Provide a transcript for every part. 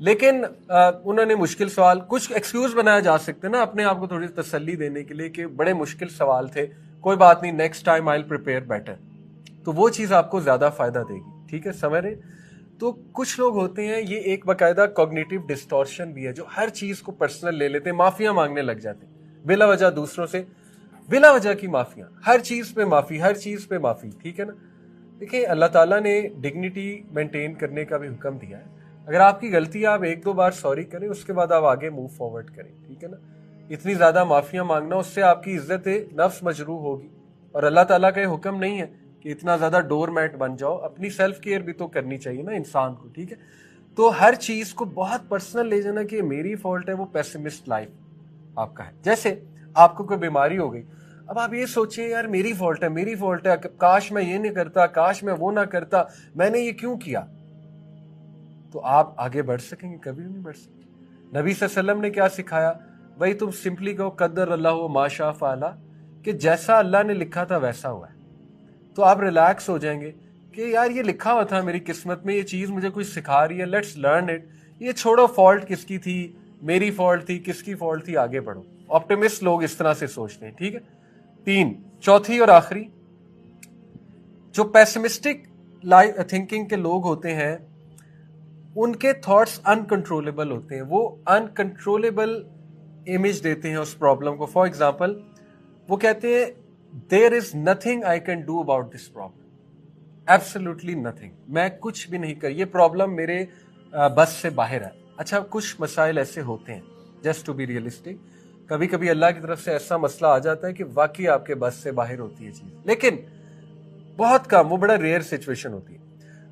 لیکن انہوں نے مشکل سوال, کچھ ایکسکیوز بنایا جا سکتے ہیں نا اپنے آپ کو تھوڑی تسلی دینے کے لیے کہ بڑے مشکل سوال تھے, کوئی بات نہیں, next time I will prepare better, تو وہ چیز آپ کو زیادہ فائدہ دے گی. ٹھیک ہے, سمجھ رہے؟ تو کچھ لوگ ہوتے ہیں, یہ ایک باقاعدہ کوگنیٹو ڈسٹورشن بھی ہے, جو ہر چیز کو پرسنل لے لیتے ہیں, معافیاں مانگنے لگ جاتے ہیں بلا وجہ دوسروں سے, بلا وجہ کی معافیاں, ہر چیز پہ معافی, ہر چیز پہ معافی. ٹھیک ہے نا, دیکھیں اللہ تعالیٰ نے ڈگنیٹی مینٹین کرنے کا بھی حکم دیا ہے. اگر آپ کی غلطی آپ 1-2 بار سوری کریں, اس کے بعد آپ آگے موو فارورڈ کریں. ٹھیک ہے نا, اتنی زیادہ معافیاں مانگنا, اس سے آپ کی عزت نفس مجروح ہوگی, اور اللہ تعالیٰ کا یہ حکم نہیں ہے کہ اتنا زیادہ ڈور میٹ بن جاؤ. اپنی سیلف کیئر بھی تو کرنی چاہیے نا انسان کو. ٹھیک ہے, تو ہر چیز کو بہت پرسنل لے جانا کہ میری فالٹ ہے, وہ پیسمسٹ لائف آپ کا ہے. جیسے آپ کو کوئی بیماری ہو گئی, اب آپ یہ سوچیں یار میری فالٹ ہے, میری فالٹ ہے, کاش میں یہ نہیں کرتا, کاش میں وہ نہ کرتا, میں نے یہ کیوں کیا, تو آپ آگے بڑھ سکیں گے؟ کبھی نہیں بڑھ سکیں. نبی صلی اللہ علیہ وسلم نے کیا سکھایا؟ بھائی تم سمپلی کہو قدر اللہ ما شاء فعل, کہ جیسا اللہ نے لکھا تھا ویسا ہوا ہے. تو آپ ریلیکس ہو جائیں گے کہ یار یہ لکھا ہوا تھا میری قسمت میں, یہ چیز مجھے کچھ سکھا رہی ہے, لیٹس لرن اٹ. یہ چھوڑو فالٹ کس کی تھی, میری فالٹ تھی, کس کی فالٹ تھی, آگے بڑھو. آپٹیمسٹ لوگ اس طرح سے سوچتے ہیں. ٹھیک ہے, 3, چوتھی اور آخری, جو پیسمسٹک تھنکنگ کے لوگ ہوتے ہیں ان کے تھاٹس انکنٹرولبل ہوتے ہیں, وہ انکنٹرولبل امیج دیتے ہیں اس پرابلم کو. فار ایگزامپل وہ کہتے ہیں there is nothing I can do about this problem, absolutely nothing, میں کچھ بھی نہیں کر, یہ پرابلم میرے بس سے باہر ہے. اچھا کچھ مسائل ایسے ہوتے ہیں, جسٹ ٹو بی ریئلسٹک, کبھی کبھی اللہ کی طرف سے ایسا مسئلہ آ جاتا ہے کہ واقعی آپ کے بس سے باہر ہوتی ہے چیز, لیکن بہت کم, وہ بڑا ریئر سچویشن ہوتی ہے.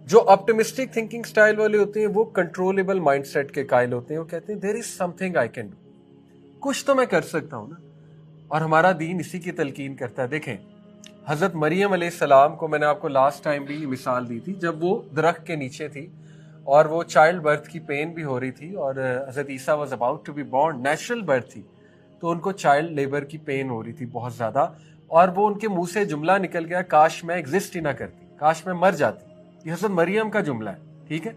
جو آپٹیمسٹک تھنکنگ سٹائل والے ہوتے ہیں وہ کنٹرولبل مائنڈ سیٹ کے قائل ہوتے ہیں. وہ کہتے ہیں there is something I can do, کچھ تو میں کر سکتا ہوں نا. اور ہمارا دین اسی کی تلقین کرتا ہے. دیکھیں حضرت مریم علیہ السلام کو میں نے آپ کو لاسٹ ٹائم بھی مثال دی تھی, جب وہ درخت کے نیچے تھی اور وہ چائلڈ برتھ کی پین بھی ہو رہی تھی, اور Hazrat Isa was about to be born, natural birth تھی, تو ان کو چائلڈ لیبر کی پین ہو رہی تھی بہت زیادہ, اور وہ ان کے منہ سے جملہ نکل گیا کاش میں ایگزسٹ ہی نہ کرتی, کاش میں مر جاتی. یہ حضرت مریم کا جملہ ہے. ٹھیک ہے,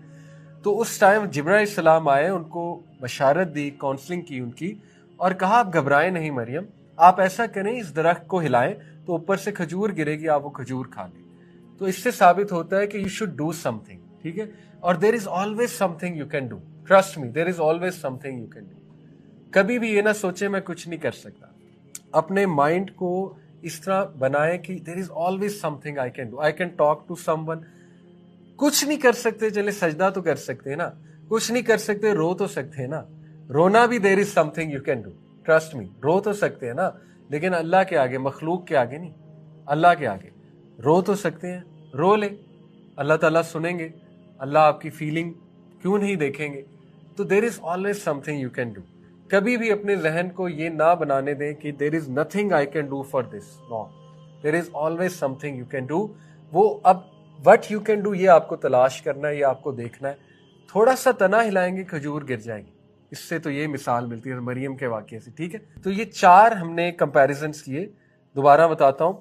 تو اس ٹائم جبرائیل علیہ السلام آئے, ان کو بشارت دی, کاؤنسلنگ کی ان کی, اور کہا آپ گھبرائیں نہیں مریم, آپ ایسا کریں اس درخت کو ہلائیں تو اوپر سے کھجور گرے گی, آپ وہ کھجور کھا لیں. تو اس سے ثابت ہوتا ہے کہ you should do something. ٹھیک ہے, اور there is always something you can do, trust me there is always something you can do. کبھی بھی یہ نہ سوچے میں کچھ نہیں کر سکتا. اپنے مائنڈ کو اس طرح بنائے کہ there is always something I can do, I can talk to someone. کچھ نہیں کر سکتے, چلے سجدہ تو کر سکتے ہیں نا, کچھ نہیں کر سکتے رو تو سکتے ہیں نا, رونا بھی there is something you can do, trust me, رو تو سکتے ہیں نا, لیکن اللہ کے آگے, مخلوق کے آگے نہیں, اللہ کے آگے رو تو سکتے ہیں, رو لیں, اللہ تعالیٰ سنیں گے, اللہ آپ کی فیلنگ کیوں نہیں دیکھیں گے. تو there is always something you can do. کبھی بھی اپنے ذہن کو یہ نہ بنانے دیں کہ there is nothing I can do for this, no, there is always something you can do. وہ اب وٹ یو کین ڈو یہ آپ کو تلاش کرنا ہے, یہ آپ کو دیکھنا ہے. تھوڑا سا تنا ہلائیں گے کھجور گر جائیں گی. اس سے تو یہ مثال ملتی ہے مریم کے واقعے سے. ٹھیک ہے, تو یہ 4 ہم نے کمپیریزنس کیے. دوبارہ بتاتا ہوں,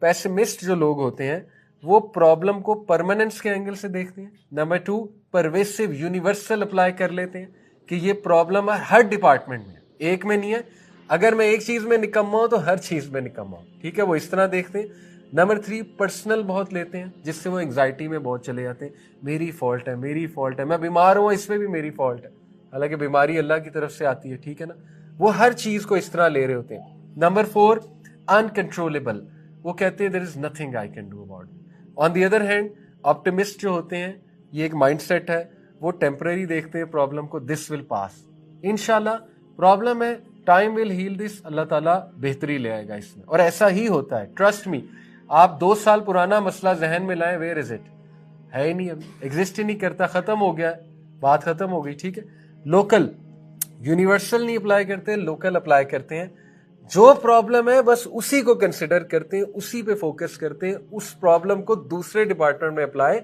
پیسمسٹ جو لوگ ہوتے ہیں وہ پرابلم کو پرماننس کے اینگل سے دیکھتے ہیں. نمبر 2, پرویسو یونیورسل اپلائی کر لیتے ہیں کہ یہ پرابلم ہے ہر ڈپارٹمنٹ میں, ایک میں نہیں ہے. اگر میں ایک چیز میں نکما ہوں تو ہر چیز میں نکما ہوں. ٹھیک ہے, وہ اس طرح دیکھتے ہیں. نمبر 3, پرسنل بہت لیتے ہیں, جس سے وہ انگزائٹی میں بہت چلے جاتے ہیں. میری فالٹ ہے, میری فالٹ ہے, میں بیمار ہوں اس میں بھی میری فالٹ ہے, حالانکہ بیماری اللہ کی طرف سے آتی ہے. ٹھیک ہے نا, وہ ہر چیز کو اس طرح لے رہے ہوتے ہیں. نمبر 4, انکنٹرولبل, وہ کہتے ہیں there is nothing I can do about. On the other hand optimist جو ہوتے ہیں, یہ ایک مائنڈ سیٹ ہے, وہ ٹیمپرری دیکھتے ہیں پرابلم کو, دس ول پاس, انشاءاللہ پرابلم ہے, ٹائم ول ہیل دس, اللہ تعالیٰ بہتری لے آئے گا اس میں. اور ایسا ہی ہوتا ہے, ٹرسٹ می. آپ 2 سال پرانا مسئلہ ذہن میں لائیں, ویئر از اٹ, ہے ہی نہیں, ابھی ایگزسٹ ہی نہیں کرتا, ختم ہو گیا, بات ختم ہو گئی. ٹھیک ہے, لوکل, یونیورسل نہیں اپلائی کرتے, لوکل اپلائی کرتے ہیں. جو پرابلم ہے بس اسی کو کنسیڈر کرتے ہیں, اسی پہ فوکس کرتے ہیں, اس پرابلم کو دوسرے ڈپارٹمنٹ میں اپلائی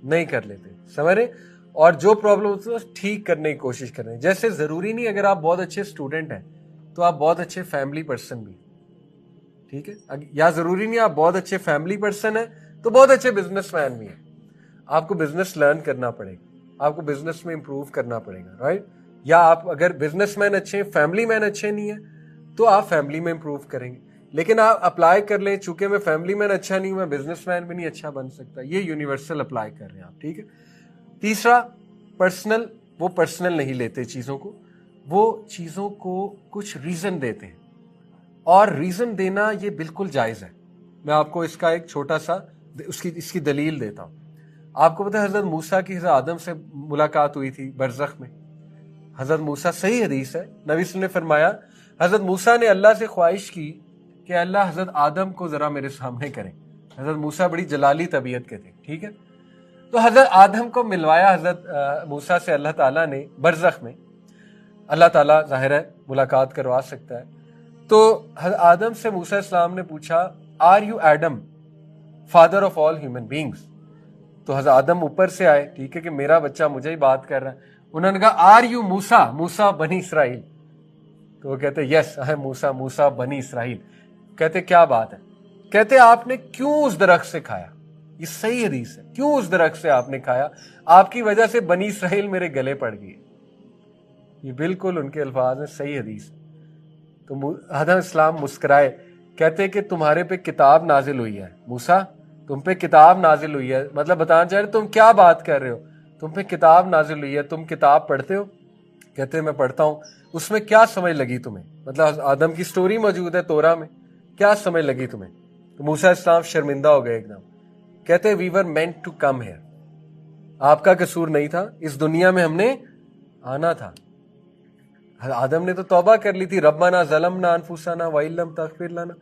نہیں کر لیتے. سمجھ رہے؟ اور جو پرابلم ہوتی ہے ٹھیک کرنے کی کوشش کر رہے ہیں. جیسے ضروری نہیں اگر آپ بہت اچھے اسٹوڈنٹ ہیں تو آپ بہت اچھے فیملی پرسن بھی, ٹھیک ہے, یا ضروری نہیں آپ بہت اچھے فیملی پرسن ہیں تو بہت اچھے بزنس مین بھی ہیں. آپ کو بزنس لرن کرنا پڑے گا, آپ کو بزنس میں امپروو کرنا پڑے گا, رائٹ. یا آپ اگر بزنس مین اچھے ہیں, فیملی مین اچھے نہیں ہیں, تو آپ فیملی میں امپروو کریں گے. لیکن آپ اپلائی کر لیں, چونکہ میں فیملی مین اچھا نہیں ہوں, میں بزنس مین بھی نہیں اچھا بن سکتا, یہ یونیورسل اپلائی کر رہے ہیں آپ, ٹھیک ہے. تیسرا پرسنل, وہ پرسنل نہیں لیتے چیزوں کو, وہ چیزوں کو کچھ ریزن دیتے ہیں, اور ریزن دینا یہ بالکل جائز ہے. میں آپ کو اس کا ایک چھوٹا سا اس کی دلیل دیتا ہوں. آپ کو پتہ ہے حضرت موسیٰ کی حضرت آدم سے ملاقات ہوئی تھی برزخ میں. حضرت موسیٰ, صحیح حدیث ہے, نبی صلی اللہ علیہ وسلم نے فرمایا حضرت موسیٰ نے اللہ سے خواہش کی کہ اللہ حضرت آدم کو ذرا میرے سامنے کریں. حضرت موسیٰ بڑی جلالی طبیعت کے تھے, ٹھیک ہے. تو حضرت آدم کو ملوایا حضرت موسیٰ سے اللہ تعالیٰ نے برزخ میں. اللہ تعالیٰ ظاہر ہے ملاقات کروا سکتا ہے. تو حضرت آدم سے موسیٰ السلام نے پوچھا, are you Adam father of all human beings. تو حضرت آدم اوپر سے آئے, ٹھیک ہے, کہ میرا بچہ مجھے ہی بات کر رہا ہے. انہوں نے کہا آر یو موسیٰ, موسیٰ بنی اسرائیل. تو وہ کہتے یس آئی ایم موسیٰ, موسیٰ بنی اسرائیل. کہتے کیا بات ہے؟ کہتے آپ نے کیوں اس درخت سے کھایا؟ یہ صحیح حدیث ہے, کیوں اس درخت سے آپ نے کھایا؟ آپ کی وجہ سے بنی اسرائیل میرے گلے پڑ گئی. یہ بالکل ان کے الفاظ ہیں, صحیح حدیث ہے. تو حضرت اسلام مسکرائے, کہتے کہ تمہارے پہ کتاب نازل ہوئی ہے موسیٰ, تم پہ کتاب نازل ہوئی ہے. مطلب بتانا چاہ رہے تم کیا بات کر رہے ہو, تم پہ کتاب نازل ہوئی ہے, تم کتاب پڑھتے ہو؟ کہتے میں پڑھتا ہوں. اس میں کیا سمجھ لگی تمہیں؟ مطلب آدم کی سٹوری موجود ہے تورا میں, کیا سمجھ لگی تمہیں؟ تو موسیٰ السلام شرمندہ ہو گئے ایک دم. کہتے وی ور مینٹ ٹو کم ہیئر, آپ کا قصور نہیں تھا, اس دنیا میں ہم نے آنا تھا. آدم نے تو توبہ کر لی تھی, ربنا ظلمنا انفسنا وان لم تغفر لنا.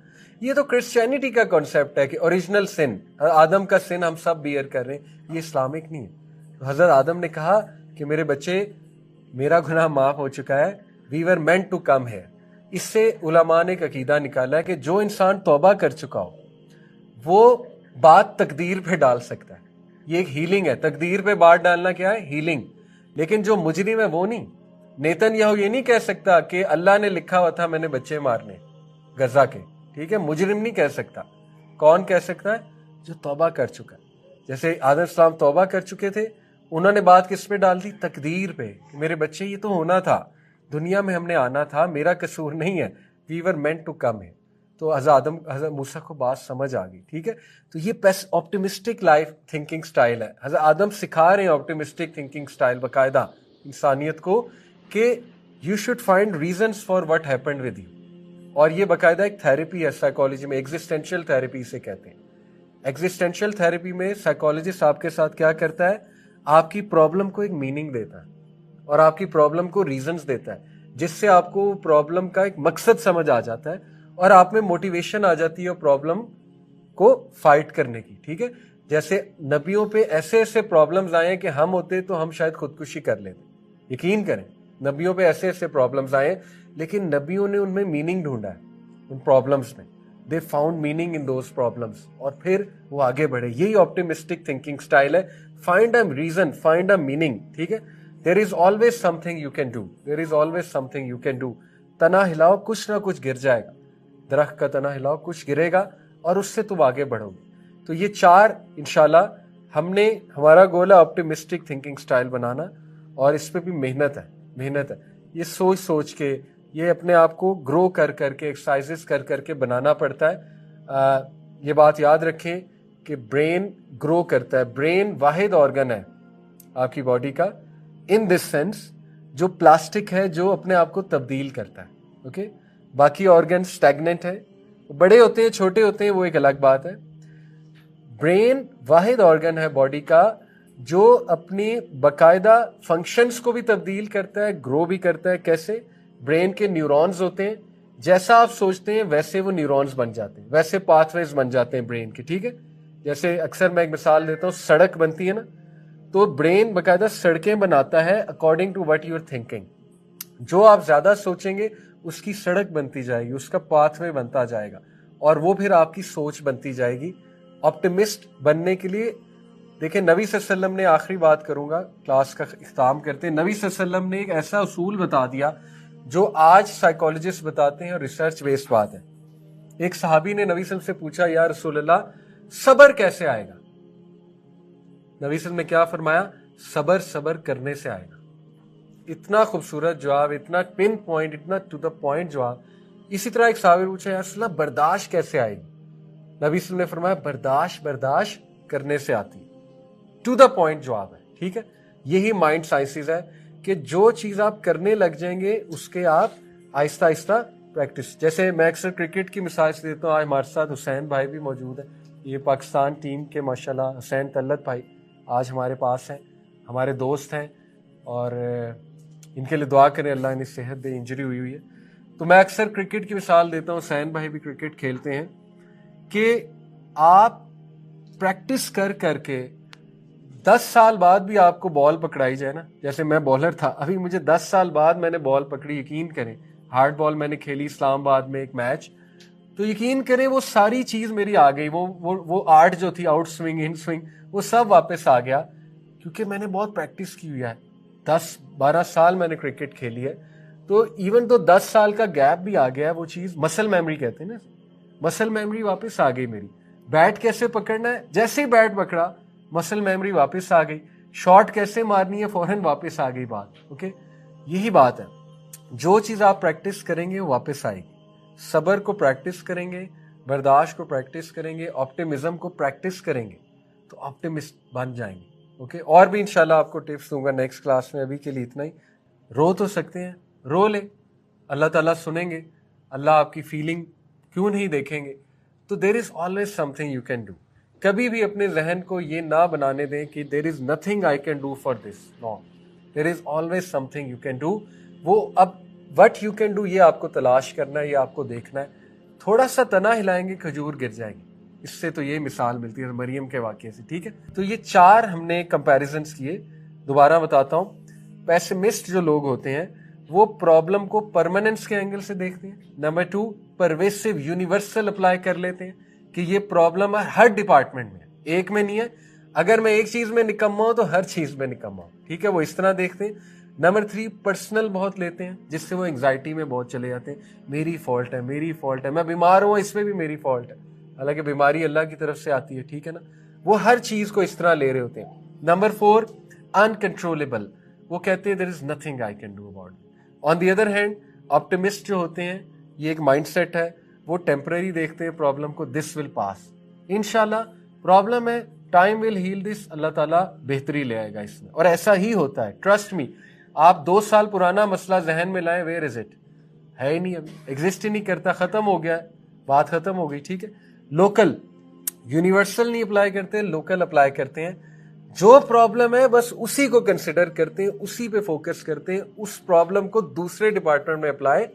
یہ تو کرسچینٹی کا کانسیپٹ ہے کہ اوریجنل سن, آدم کا سن ہم سب بیئر کر رہے ہیں, یہ اسلامک نہیں ہے. تو حضرت آدم نے کہا کہ میرے بچے میرا گناہ معاف ہو چکا ہے, وی ور مینٹ ٹو کم ہیئر. اس سے علماء نے ایک عقیدہ نکالا ہے کہ جو انسان توبہ کر چکا ہو وہ بات تقدیر پہ ڈال سکتا ہے. یہ ایک ہیلنگ ہے, تقدیر پہ بات ڈالنا کیا ہے؟ ہیلنگ. لیکن جو مجرم ہے وہ نہیں. نیتن یاہو یہ نہیں کہہ سکتا کہ اللہ نے لکھا ہوا تھا میں نے بچے مارنے غزہ کے, ٹھیک ہے, مجرم نہیں کہہ سکتا. کون کہہ سکتا ہے؟ جو توبہ کر چکا ہے. جیسے آدم السلام توبہ کر چکے تھے, انہوں نے بات کس پہ ڈال دی؟ تقدیر پہ, کہ میرے بچے یہ تو ہونا تھا, دنیا میں ہم نے آنا تھا, میرا قصور نہیں ہے, وی ور مینٹ ٹو کم ہے. تو حضرت موسیٰ کو بات سمجھ آ گئی, ٹھیک ہے. تو یہ آپٹیمسٹک لائف تھنکنگ سٹائل ہے. حضرت آدم سکھا رہے ہیں آپٹیمسٹک تھنکنگ سٹائل باقاعدہ انسانیت کو, کہ you should find reasons for what happened with you. اور یہ باقاعدہ ایک تھیراپی ہے سائیکالوجی میں, ایگزسٹینشیل تھیراپی سے کہتے ہیں. ایگزسٹینشیل تھیراپی میں سائیکالوجسٹ آپ کے ساتھ کیا کرتا ہے؟ آپ کی پرابلم کو ایک میننگ دیتا ہے, اور آپ کی پرابلم کو ریزنز دیتا ہے, جس سے آپ کو پرابلم کا ایک مقصد سمجھ آ جاتا ہے, اور آپ میں موٹیویشن آ جاتی ہے پرابلم کو فائٹ کرنے کی, ٹھیک ہے. جیسے نبیوں پہ ایسے ایسے پرابلمز آئے ہیں کہ ہم ہوتے تو ہم شاید خودکشی کر لیتے. یقین کریں, نبیوں پہ ایسے ایسے پرابلمز آئے, لیکن نبیوں نے ان میں میننگ ڈھونڈا ہے, ان پرابلمز میں. They found meaning in those problems, اور پھر وہ آگے بڑھے. یہی آپٹیمسٹک تھنکنگ سٹائل ہے. Find a reason, find a meaning, ٹھیک ہے. There is always something you can do, there is always something you can do. تنا ہلاؤ, کچھ نہ کچھ گر جائے گا. درخت کا تنا ہلاؤ, کچھ گرے گا, اور اس سے تم آگے بڑھو گے. تو یہ چار انشاءاللہ ہمارا گول ہے آپٹیمسٹک تھنکنگ سٹائل بنانا, اور اس پہ بھی محنت ہے. یہ سوچ سوچ کے, یہ اپنے آپ کو گرو کر کر کے, ایکسرسائزز کر کر کے بنانا پڑتا ہے. یہ بات یاد رکھیں کہ برین گرو کرتا ہے. برین واحد آرگن ہے آپ کی باڈی کا, ان دس سینس, جو پلاسٹک ہے, جو اپنے آپ کو تبدیل کرتا ہے. اوکے, باقی آرگن سٹیگننٹ ہے, بڑے ہوتے ہیں چھوٹے ہوتے ہیں وہ ایک الگ بات ہے. برین واحد آرگن ہے باڈی کا جو اپنی باقاعدہ فنکشنز کو بھی تبدیل کرتا ہے, گرو بھی کرتا ہے. کیسے؟ برین کے نیورونز ہوتے ہیں, جیسا آپ سوچتے ہیں ویسے وہ نیورونز بن جاتے ہیں, ویسے پاتھ ویز بن جاتے ہیں برین کے, ٹھیک ہے. جیسے اکثر میں ایک مثال دیتا ہوں, سڑک بنتی ہے نا, تو برین باقاعدہ سڑکیں بناتا ہے according to what you are thinking. جو آپ زیادہ سوچیں گے اس کی سڑک بنتی جائے گی, اس کا پاتھ وے بنتا جائے گا, اور وہ پھر آپ کی سوچ بنتی جائے گی. آپٹیمسٹ بننے کے لیے دیکھیں, نبی صلی اللہ علیہ وسلم نے, آخری بات کروں گا کلاس کا اختتام کرتے ہیں, نبی صلی اللہ علیہ وسلم نے ایک ایسا اصول بتا دیا جو آج سائیکالوجسٹ بتاتے ہیں اور ریسرچ بیسڈ بات ہے. ایک صحابی نے نبی صلی اللہ علیہ وسلم سے پوچھا, یا رسول اللہ صبر کیسے آئے گا؟ نبی صلی اللہ علیہ وسلم نے کیا فرمایا؟ صبر صبر کرنے سے آئے گا. اتنا خوبصورت جواب, اتنا پن پوائنٹ, اتنا ٹو دا پوائنٹ جواب. اسی طرح ایک صحابی پوچھا یا رسول اللہ برداشت کیسے آئے گی؟ نبی صلی اللہ علیہ وسلم نے فرمایا برداشت کرنے سے آتی. ٹو دا پوائنٹ جواب ہے. ٹھیک ہے, یہی مائنڈ سائنسز ہے کہ جو چیز آپ کرنے لگ جائیں گے اس کے آپ آہستہ آہستہ پریکٹس. جیسے میں اکثر کرکٹ کی مثال سے دیتا ہوں. آج ہمارے ساتھ حسین بھائی بھی موجود ہیں, یہ پاکستان ٹیم کے ماشاءاللہ حسین طلعت بھائی آج ہمارے پاس ہیں, ہمارے دوست ہیں, اور ان کے لیے دعا کریں اللہ انہیں صحت دے, انجری ہوئی ہے. تو میں اکثر کرکٹ کی مثال دیتا ہوں, حسین بھائی بھی کرکٹ کھیلتے ہیں, کہ آپ پریکٹس کر کے 10 سال بعد بھی آپ کو بال پکڑائی جائے نا, جیسے میں بالر تھا, ابھی مجھے 10 سال بعد میں نے بال پکڑی, یقین کریں ہارڈ بال میں نے کھیلی اسلام آباد میں ایک میچ, تو یقین کریں وہ ساری چیز میری آ گئی, وہ آرٹ جو تھی آؤٹ سوئنگ ان سوئنگ وہ سب واپس آ گیا, کیونکہ میں نے بہت پریکٹس کی ہوئی ہے. 10-12 سال میں نے کرکٹ کھیلی ہے. تو ایون تو 10 سال کا گیپ بھی آ گیا, وہ چیز مسل میموری کہتے ہیں نا, مسل میموری واپس آ گئی میری. بیٹ کیسے پکڑنا ہے, جیسے ہی بیٹ پکڑا مسل میموری واپس آ گئی. شاٹ کیسے مارنی ہے فوراً واپس آ گئی بات. اوکے, یہی بات ہے, جو چیز آپ پریکٹس کریں گے وہ واپس آئے گی. صبر کو پریکٹس کریں گے, برداشت کو پریکٹس کریں گے, آپٹیمزم کو پریکٹس کریں گے تو آپٹیمسٹ بن جائیں گے. اوکے, اور بھی انشاءاللہ آپ کو ٹپس دوں گا نیکسٹ کلاس میں. ابھی کے لیے اتنا ہی. رو تو سکتے ہیں, رو لیں, اللہ تعالیٰ سنیں گے. اللہ آپ کی فیلنگ کیوں نہیں دیکھیں گے؟ تو there is always something you can do. کبھی بھی اپنے ذہن کو یہ نہ بنانے دیں کہ there is nothing I can do for this. No, there is always something you can do. وہ اب وٹ یو کین ڈو یہ آپ کو تلاش کرنا ہے, یہ آپ کو دیکھنا ہے. تھوڑا سا تنا ہلائیں گے کھجور گر جائے گی. اس سے تو یہ مثال ملتی ہے مریم کے واقعے سے. ٹھیک ہے, تو یہ 4 ہم نے کمپیریزنس کیے. دوبارہ بتاتا ہوں, پیسمسٹ جو لوگ ہوتے ہیں وہ پرابلم کو پرماننس کے اینگل سے دیکھتے ہیں. نمبر 2, پرویسو یونیورسل اپلائی کر لیتے ہیں کہ یہ پرابلم ہر ڈپارٹمنٹ میں, ایک میں نہیں ہے. اگر میں ایک چیز میں نکما ہوں تو ہر چیز میں نکما ہوں. ٹھیک ہے, وہ اس طرح دیکھتے ہیں. نمبر 3, پرسنل بہت لیتے ہیں, جس سے وہ انگزائٹی میں بہت چلے جاتے ہیں. میری فالٹ ہے, میں بیمار ہوں اس میں بھی میری فالٹ ہے, حالانکہ بیماری اللہ کی طرف سے آتی ہے. ٹھیک ہے نا, وہ ہر چیز کو اس طرح لے رہے ہوتے ہیں. نمبر 4, انکنٹرولبل, وہ کہتے ہیں there is nothing I can do about. On the other hand, optimist جو ہوتے ہیں, یہ ایک مائنڈ سیٹ ہے, وہ ٹیمپرری دیکھتے ہیں پرابلم کو, دس ول پاس, انشاءاللہ پرابلم ہے, ٹائم ول ہیل دس, اللہ تعالیٰ بہتری لے آئے گا اس میں. اور ایسا ہی ہوتا ہے, ٹرسٹ می. آپ 2 سال پرانا مسئلہ ذہن میں لائیں, ویئر از اٹ, ہے ہی نہیں, ابھی ایگزسٹ ہی نہیں کرتا, ختم ہو گیا, بات ختم ہو گئی. ٹھیک ہے, لوکل, یونیورسل نہیں اپلائی کرتے, لوکل اپلائی کرتے ہیں. جو پرابلم ہے بس اسی کو کنسیڈر کرتے ہیں, اسی پہ فوکس کرتے ہیں, اس پرابلم کو دوسرے ڈپارٹمنٹ میں اپلائی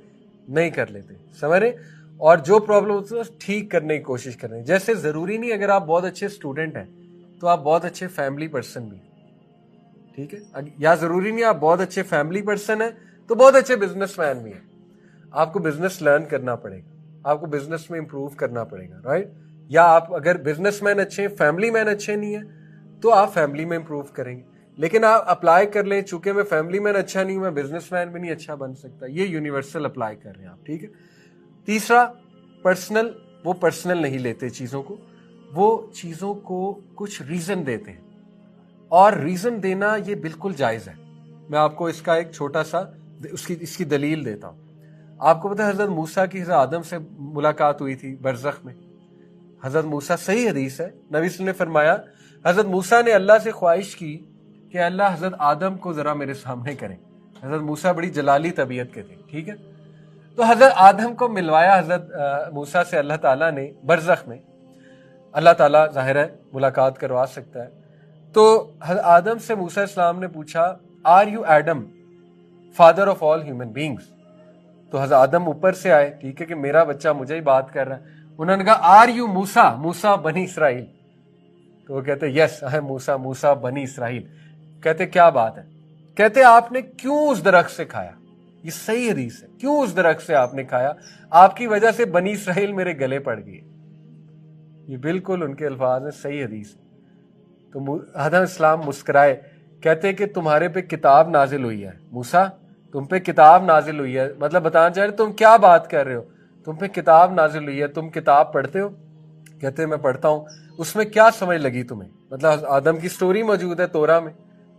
نہیں کر لیتے. سمجھ رہے؟ اور جو پرابلم ہوتی ہے ٹھیک کرنے کی کوشش کر رہے ہیں. جیسے ضروری نہیں اگر آپ بہت اچھے اسٹوڈنٹ ہیں تو آپ بہت اچھے فیملی پرسن بھی. ٹھیک ہے, یا ضروری نہیں آپ بہت اچھے فیملی پرسن ہیں تو بہت اچھے بزنس مین بھی ہیں. آپ کو بزنس لرن کرنا پڑے گا, آپ کو بزنس میں امپروو کرنا پڑے گا, رائٹ؟ یا آپ اگر بزنس مین اچھے ہیں, فیملی مین اچھے نہیں ہیں, تو آپ فیملی میں امپروو کریں گے. لیکن آپ اپلائی کر لیں, چونکہ میں فیملی مین اچھا نہیں ہوں, میں بزنس مین بھی نہیں اچھا بن سکتا, یہ یونیورسل اپلائی کر رہے ہیں آپ. ٹھیک ہے. تیسرا, پرسنل, وہ پرسنل نہیں لیتے چیزوں کو, وہ چیزوں کو کچھ ریزن دیتے ہیں, اور ریزن دینا یہ بالکل جائز ہے. میں آپ کو اس کا ایک چھوٹا سا اس کی دلیل دیتا ہوں. آپ کو پتا ہے حضرت موسیٰ کی حضرت آدم سے ملاقات ہوئی تھی برزخ میں. حضرت موسیٰ, صحیح حدیث ہے, نبی صلی اللہ علیہ وسلم نے فرمایا حضرت موسیٰ نے اللہ سے خواہش کی کہ اللہ حضرت آدم کو ذرا میرے سامنے کریں. حضرت موسیٰ بڑی جلالی طبیعت کے تھے. ٹھیک ہے, تو حضرت آدم کو ملوایا حضرت موسیٰ سے اللہ تعالیٰ نے برزخ میں. اللہ تعالیٰ ظاہر ہے ملاقات کروا سکتا ہے. تو حضرت آدم سے موسیٰ السلام نے پوچھا, are you Adam father of all human beings? تو حضرت آدم اوپر سے آئے, ٹھیک ہے, کہ میرا بچہ مجھے ہی بات کر رہا ہے. انہوں نے کہا آر یو موسیٰ, موسیٰ بنی اسرائیل؟ تو وہ کہتے یس آئی ایم موسیٰ, موسیٰ بنی اسرائیل. کہتے کیا بات ہے؟ کہتے آپ نے کیوں اس درخت سے کھایا؟ یہ صحیح حدیث ہے, کیوں اس درخت سے آپ نے کھایا؟ آپ کی وجہ سے بنی اسرائیل میرے گلے پڑ گئی. یہ بالکل ان کے الفاظ ہیں, صحیح حدیث ہے. تو حضرت اسلام مسکرائے, کہتے کہ تمہارے پہ کتاب نازل ہوئی ہے موسیٰ, تم پہ کتاب نازل ہوئی ہے, مطلب بتانا چاہ رہے تم کیا بات کر رہے ہو, تم پہ کتاب نازل ہوئی ہے, تم کتاب پڑھتے ہو؟ کہتے میں پڑھتا ہوں. اس میں کیا سمجھ لگی تمہیں؟ مطلب آدم کی سٹوری موجود ہے تورا میں,